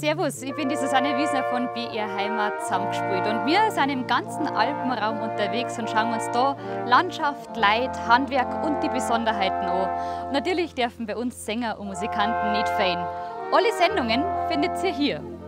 Servus, ich bin die Susanne Wiesner von BR Heimat zusammengespielt und wir sind im ganzen Alpenraum unterwegs und schauen uns da Landschaft, Leid, Handwerk und die Besonderheiten an. Und natürlich dürfen bei uns Sänger und Musikanten nicht fehlen. Alle Sendungen findet ihr hier.